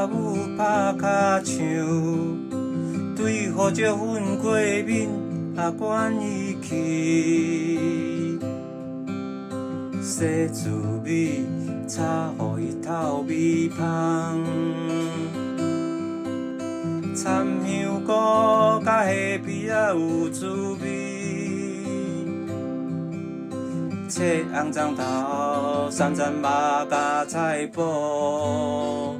母拍脚唱，对好石粉过敏管伊去，洗滋味，炒互伊透味香。掺香菇甲虾皮仔有滋味，切红葱头、三层肉甲菜脯，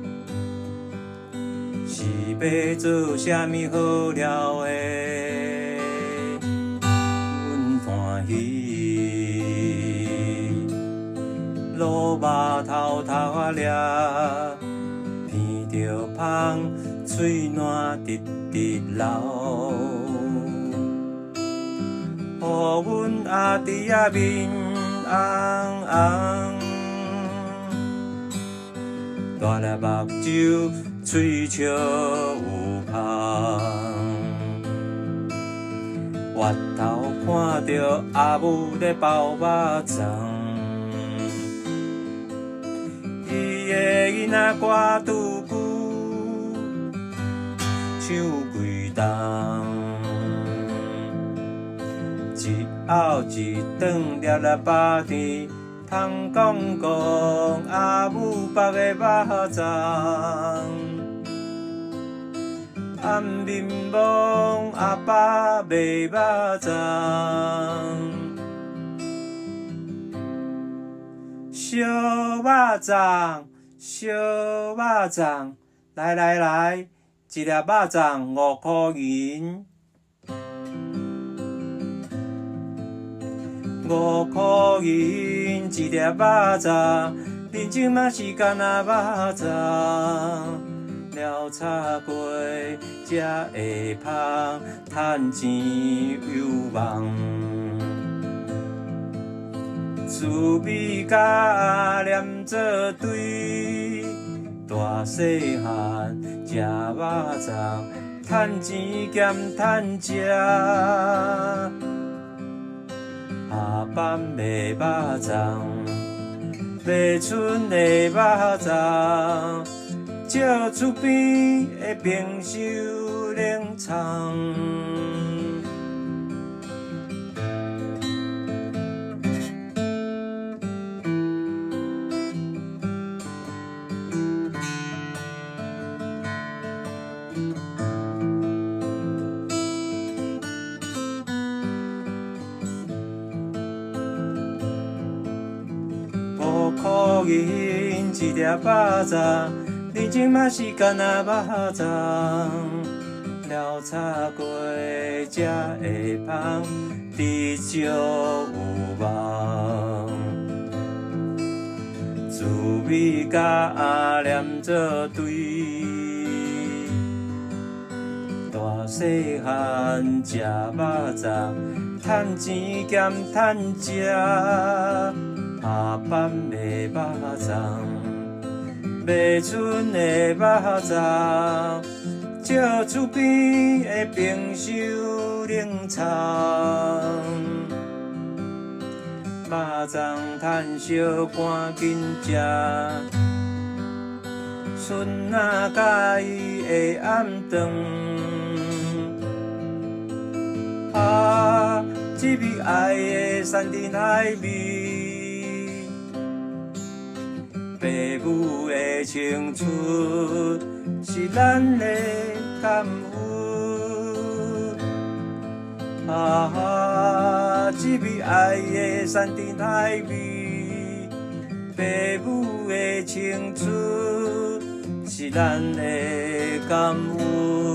是要做啥物好料的？阮欢喜，卤肉头仔掠，闻着香，嘴暖直直流。予阮阿弟仔面红红，大粒目睭，喙笑有香。月头看着阿母咧包肉粽，伊的囡仔歌拄久，唱几冬。一后一顿粒粒巴甜，通讲讲阿母包的肉粽，暗面望阿爸卖肉粽，烧肉粽，烧肉粽，来来来，一粒肉粽5块银。5块银一粒肉粽，认真嘛是干那肉粽，了炒过才会香，趁钱有望。滋味甲黏做对，大细汉食肉粽，趁钱兼趁食。下班卖肉粽，卖剩的肉粽，借厝边的冰箱冷藏。5块银一粒肉粽，认真嘛是干那肉粽，了炒过才会香，至少有望。滋味甲黏做对，大细汉食肉粽，趁钱兼趁食。下班卖肉粽，卖剩的肉粽，借厝边的冰箱冷藏。肉粽趁烧赶紧食，孙仔甲伊的暗顿。啊，这味爱的山珍海味。爸母的青春是咱的感恩，这味爱的山珍海味，爸母的青春是咱的感恩。